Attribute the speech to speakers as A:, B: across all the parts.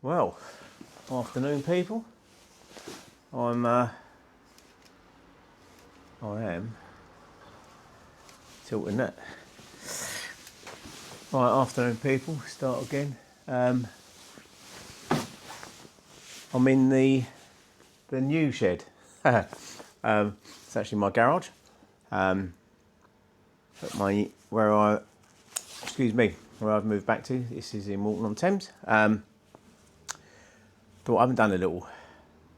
A: Well, afternoon people. I am tilting that. Right, afternoon people, start again. I'm in the new shed. It's actually my garage. Where I've moved back to. This is in Walton-on-Thames. Thought I haven't done a little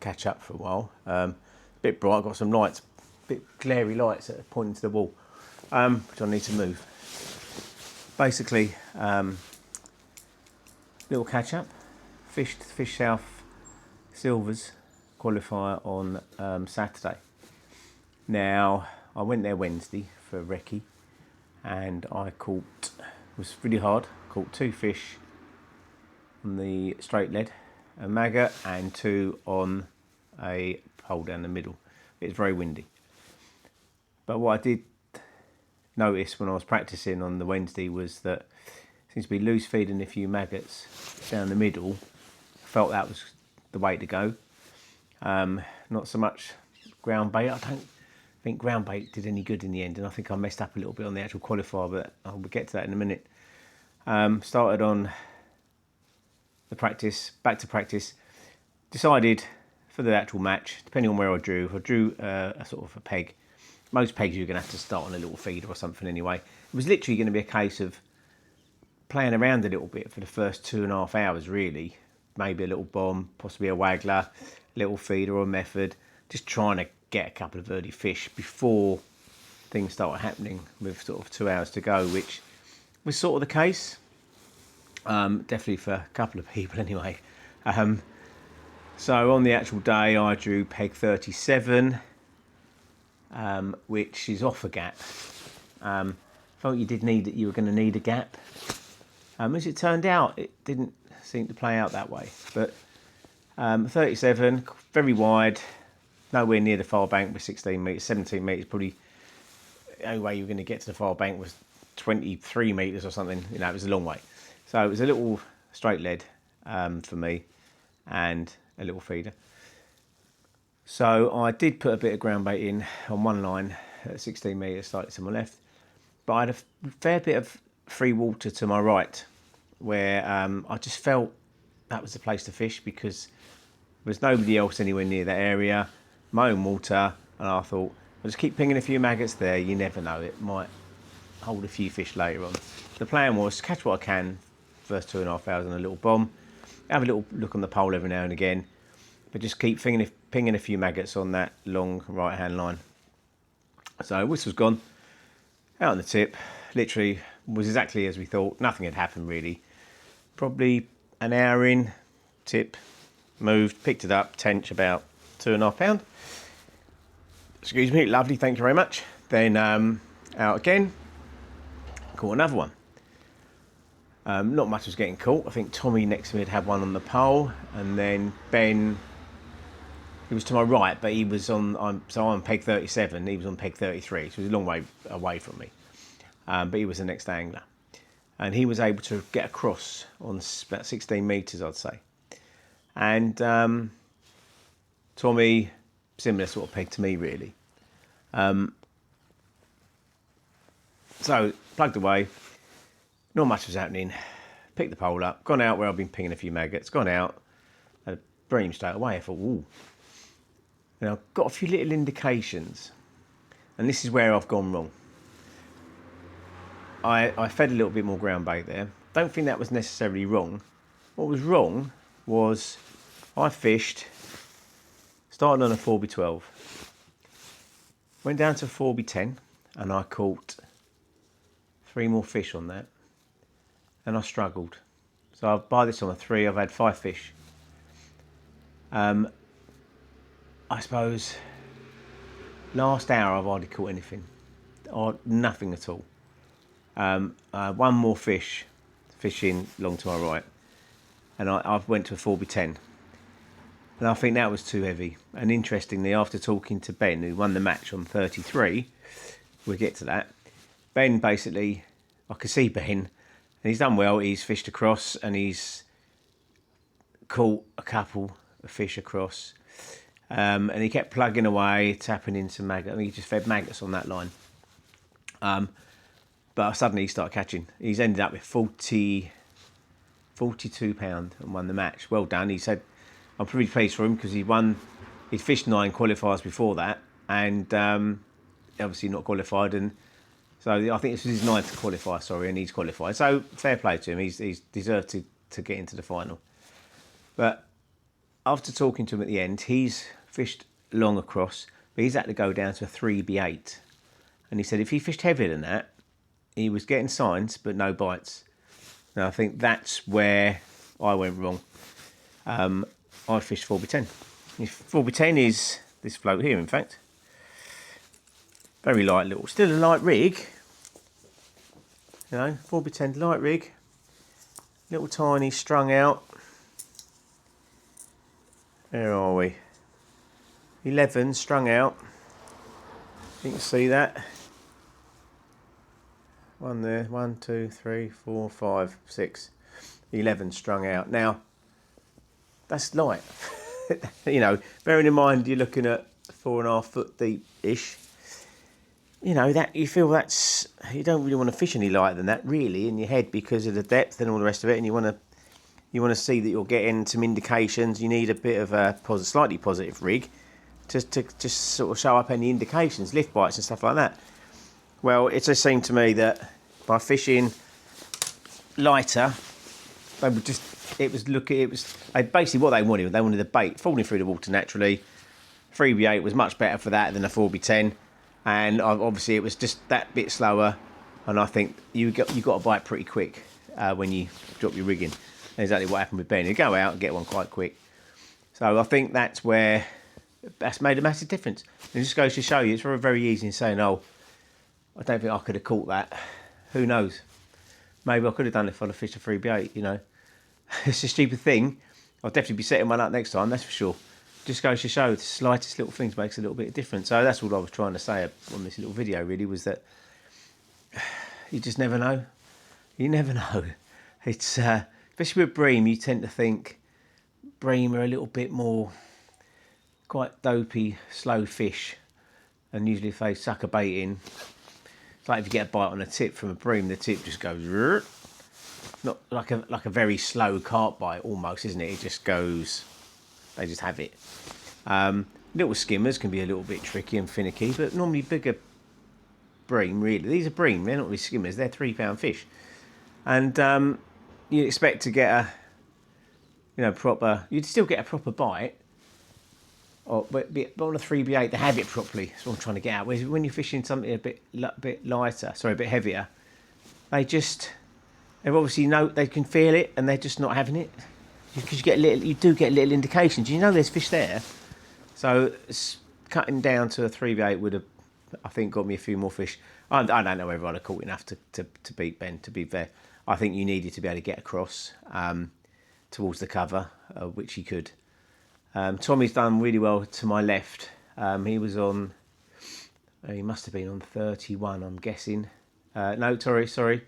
A: catch up for a while. A bit bright, got some lights, bit glary lights that are pointing to the wall, which I need to move. Basically, little catch up. Fished Fish South Silvers Qualifier on Saturday. Now I went there Wednesday for recce, and I caught. It was really hard. Caught 2 fish on the straight lead, a maggot, and 2 on a pole down the middle. It was very windy. But what I did notice when I was practicing on the Wednesday was that it seems to be loose feeding a few maggots down the middle. I felt that was the way to go. Not so much ground bait. I don't think ground bait did any good in the end, and I think I messed up a little bit on the actual qualifier, but I'll get to that in a minute. Started on the practice, back to practice. Decided for the actual match, depending on where I drew a sort of a peg. Most pegs you're going to have to start on a little feeder or something anyway. It was literally going to be a case of playing around a little bit for the first 2.5 hours, really. Maybe a little bomb, possibly a waggler, little feeder or a method. Just trying to get a couple of early fish before things started happening with sort of 2 hours to go, which was sort of the case. Definitely for a couple of people anyway. So on the actual day I drew peg 37, which is off a gap. Felt you were going to need a gap. As it turned out, it didn't seem to play out that way. But 37, very wide, nowhere near the far bank with 16 metres, 17 metres. Probably the only way you were going to get to the far bank was 23 metres or something. You know, it was a long way. So it was a little straight lead for me and a little feeder. So I did put a bit of ground bait in on one line at 16 metres, slightly to my left. But I had a fair bit of free water to my right, where I just felt that was the place to fish because there was nobody else anywhere near that area, my own water, and I thought, I'll just keep pinging a few maggots there, you never know, it might hold a few fish later on. The plan was to catch what I can, first 2.5 hours on a little bomb, have a little look on the pole every now and again, but just keep pinging a few maggots on that long right hand line. So whistle's gone, out on the tip, literally was exactly as we thought, nothing had happened really. Probably an hour in, tip, moved, picked it up, tench about 2.5 pound. Excuse me, lovely, thank you very much. Then out again, caught another one. Not much was getting caught. I think Tommy next to me had one on the pole, and then Ben, he was to my right, but he was I'm on peg 37, he was on peg 33, so he was a long way away from me. But he was the next angler. And he was able to get across on about 16 metres, I'd say. And Tommy, similar sort of peg to me, really. So, plugged away. Not much was happening. Picked the pole up, gone out where I've been pinging a few maggots, gone out, had a bream straight away. I thought, ooh. And I've got a few little indications. And this is where I've gone wrong. I fed a little bit more ground bait there. Don't think that was necessarily wrong. What was wrong was I fished, started on a 4B12, went down to 4B10, and I caught 3 more fish on that, and I struggled. So by this time of 3, I've had 5 fish. I suppose last hour I've hardly caught anything, or nothing at all. One more fishing long to my right, and I went to a 4B10, and I think that was too heavy. And interestingly, after talking to Ben, who won the match on 33, we'll get to that. Ben basically, I could see Ben, and he's done well. He's fished across, and he's caught a couple of fish across, and he kept plugging away, tapping into maggots. I think he just fed maggots on that line. But suddenly he started catching. He's ended up with 42 pound and won the match. Well done. He said, I'm pretty pleased for him because he'd fished 9 qualifiers before that, and obviously not qualified. And so I think this was his 9th qualifier, and he's qualified. So fair play to him. He's deserved to get into the final. But after talking to him at the end, he's fished long across, but he's had to go down to a 3B8. And he said if he fished heavier than that, he was getting signs, but no bites. Now, I think that's where I went wrong. I fished 4B10. 4B10 is this float here, in fact. Very light little, still a light rig. 4B10 light rig. Little tiny strung out. Where are we? 11 strung out. You can see that. 1 there, 1, 2, 3, 4, 5, 6, 11 strung out. Now, that's light. Bearing in mind you're looking at 4.5 foot deep-ish. That you feel you don't really want to fish any lighter than that, really, in your head because of the depth and all the rest of it. And you want to see that you're getting some indications. You need a bit of a slightly positive rig to just sort of show up any indications, lift bites and stuff like that. Well, it just seemed to me that by fishing lighter, basically what they wanted. They wanted the bait falling through the water naturally. 3B8 was much better for that than a 4B10, and obviously it was just that bit slower. And I think you got to bite pretty quick when you drop your rigging. Exactly what happened with Ben. You go out and get one quite quick. So I think that's made a massive difference. It just goes to show you it's very, very easy in saying, oh, I don't think I could have caught that. Who knows? Maybe I could have done it if I'd have fished a 3B8, It's a stupid thing. I'll definitely be setting one up next time, that's for sure. Just goes to show the slightest little things makes a little bit of difference. So that's what I was trying to say on this little video, really, was that you just never know. You never know. It's, especially with bream, you tend to think bream are a little bit more quite dopey, slow fish. And usually if they suck a bait in, it's like if you get a bite on a tip from a bream, the tip just goes, not like a very slow carp bite almost, isn't it? It just goes, they just have it. Little skimmers can be a little bit tricky and finicky, but normally bigger bream, really. These are bream, they're not really skimmers, they're 3-pound fish. And you expect to get you'd still get a proper bite. But on a 3B8, they have it properly. That's what I'm trying to get at. Whereas when you're fishing something a bit heavier, they obviously know they can feel it, and they're just not having it because you do get little indications. There's fish there, so cutting down to a 3B8 would have, I think, got me a few more fish. I don't know whether I'd have caught enough to beat Ben. To be fair, I think you needed to be able to get across towards the cover, which he could. Tommy's done really well to my left. He was on, he must have been on 31, I'm guessing. No, sorry,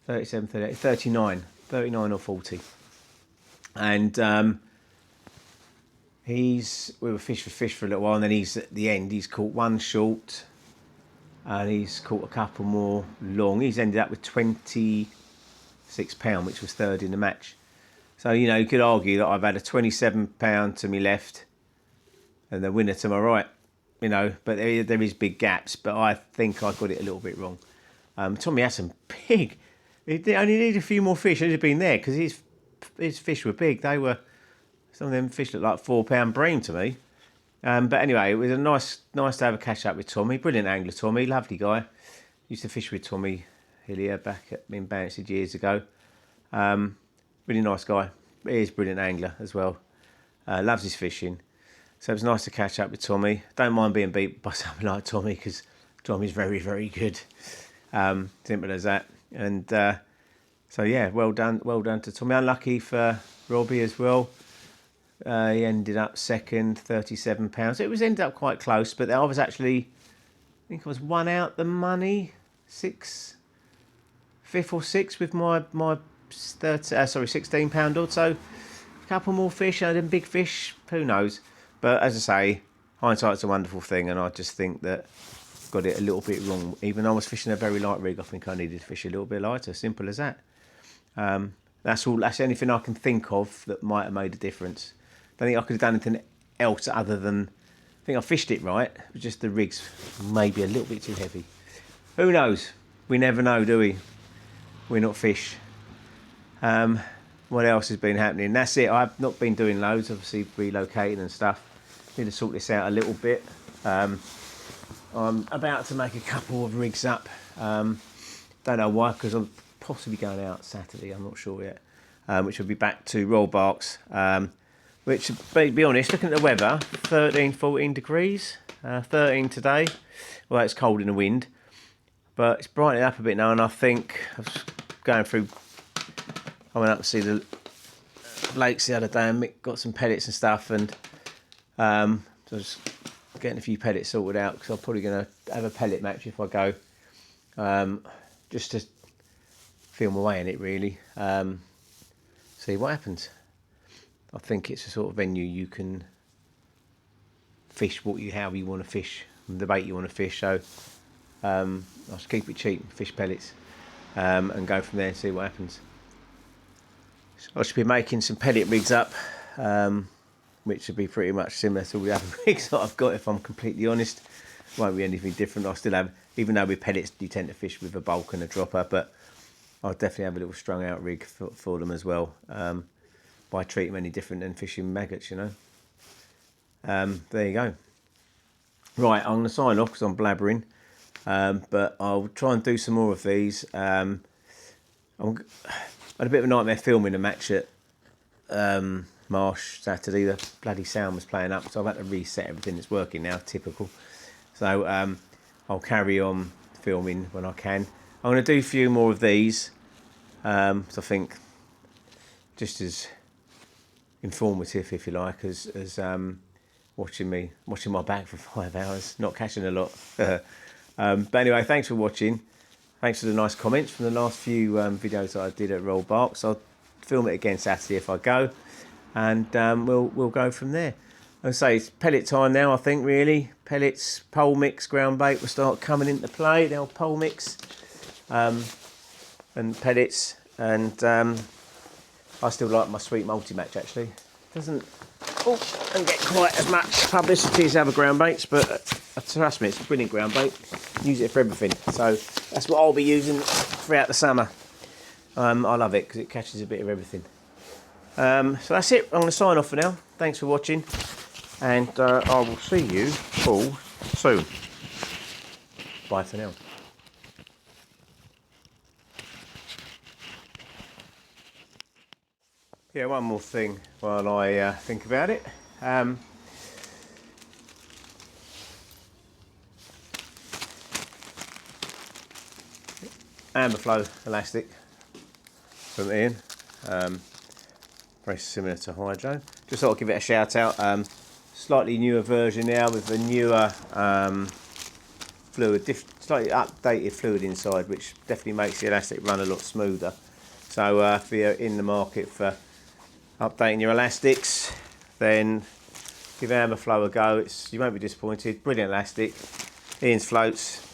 A: 37, 38, 39 or 40. And we were fish for a little while, and then at the end, he's caught one short, and he's caught a couple more long. He's ended up with 26 pound, which was third in the match. So, you could argue that I've had a 27 pound to my left and the winner to my right, but there is big gaps, but I think I got it a little bit wrong. Tommy had some big, he only needed a few more fish. He'd have been there because his fish were big. Some of them fish looked like 4-pound bream to me. But anyway, it was a nice to have a catch up with Tommy. Brilliant angler, Tommy, lovely guy. Used to fish with Tommy Hillier back in Bounced years ago. Really nice guy. He is a brilliant angler as well. Loves his fishing. So it was nice to catch up with Tommy. Don't mind being beat by someone like Tommy because Tommy's very, very good. Simple as that. And so yeah, well done to Tommy. Unlucky for Robbie as well. He ended up second, 37 pounds. It ended up quite close, but I was actually, I think I was one out the money, fifth or sixth with my 16 pound odd. So a couple more fish, them big fish, who knows? But as I say, hindsight's a wonderful thing, and I just think that got it a little bit wrong. Even though I was fishing a very light rig, I think I needed to fish a little bit lighter. Simple as that. That's all. That's anything I can think of that might have made a difference. Don't think I could have done anything else other than I think I fished it right. Just the rig's maybe a little bit too heavy. Who knows? We never know, do we? We're not fish. What else has been happening? That's it. I've not been doing loads, obviously relocating and stuff. Need to sort this out a little bit. I'm about to make a couple of rigs up. Don't know why, because I'm possibly going out Saturday. I'm not sure yet. Which will be back to roll barks. Which, to be honest, looking at the weather, 13, 14 degrees. 13 today. Well, it's cold in the wind. But it's brightening up a bit now, and I think I was going through. I went up to see the lakes the other day and Mick got some pellets and stuff, and so I was getting a few pellets sorted out because I'm probably going to have a pellet match if I go, just to feel my way in it really. See what happens. I think it's a sort of venue you can fish however you want to fish, the bait you want to fish. So I'll just keep it cheap, fish pellets, and go from there and see what happens. So I should be making some pellet rigs up, which would be pretty much similar to the other rigs that I've got, if I'm completely honest. Won't be anything different. I'll still have, even though with pellets you tend to fish with a bulk and a dropper, but I'll definitely have a little strung out rig for them as well. Why treat them any different than fishing maggots, you know? There you go. Right, I'm going to sign off because I'm blabbering, but I'll try and do some more of these. I had a bit of a nightmare filming a match at Marsh Saturday. The bloody sound was playing up, so I've had to reset everything. It's working now, typical. So I'll carry on filming when I can. I'm going to do a few more of these. So I think just as informative, if you like, as watching my back for 5 hours, not catching a lot. But anyway, thanks for watching. Thanks for the nice comments from the last few videos that I did at Roll Barks. I'll film it again Saturday if I go, and we'll go from there. I'll say it's pellet time now, I think, really. Pellets, pole mix, ground bait will start coming into play. The old pole mix and pellets, and I still like my sweet multi-match actually. Doesn't get quite as much publicity as other ground baits, but trust me, it's a brilliant ground bait. Use it for everything. So that's what I'll be using throughout the summer. I love it because it catches a bit of everything. So that's it. I'm going to sign off for now. Thanks for watching, and I will see you all soon. Bye for now. Yeah, one more thing while I think about it. Amber flow elastic from Ian, very similar to Hydro. Just thought I'd give it a shout out. Slightly newer version now with a newer fluid, slightly updated fluid inside, which definitely makes the elastic run a lot smoother. So if you're in the market for updating your elastics, then give Amber Flow a go. You won't be disappointed. Brilliant elastic. Ian's floats,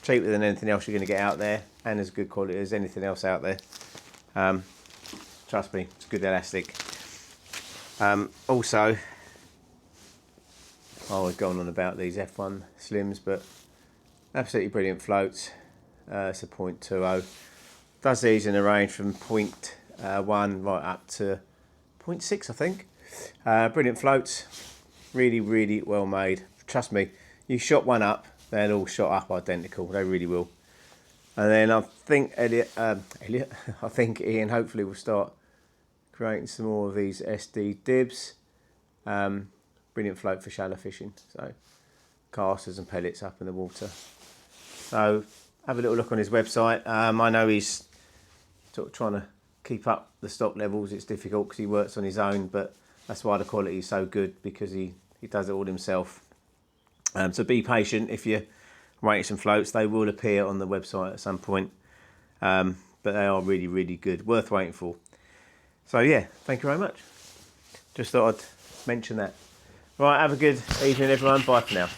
A: cheaper than anything else you're going to get out there, and as good quality as anything else out there. Trust me, it's good elastic. Also, I was going on about these F1 Slims, but absolutely brilliant floats. It's a 0.20. Does these in a range from 0.1 right up to 0.6, I think. Brilliant floats, really, really well made. Trust me, you shot one up, they'll all shot up identical. They really will. And then I think I think Ian hopefully will start creating some more of these SD dibs. Brilliant float for shallow fishing. So casters and pellets up in the water. So have a little look on his website. I know he's sort of trying to keep up the stock levels. It's difficult because he works on his own, but that's why the quality is so good, because he does it all himself. So be patient. If you're waiting some floats, they will appear on the website at some point, but they are really, really good, worth waiting for. So yeah, thank you very much. Just thought I'd mention that. Right, have a good evening, everyone. Bye for now.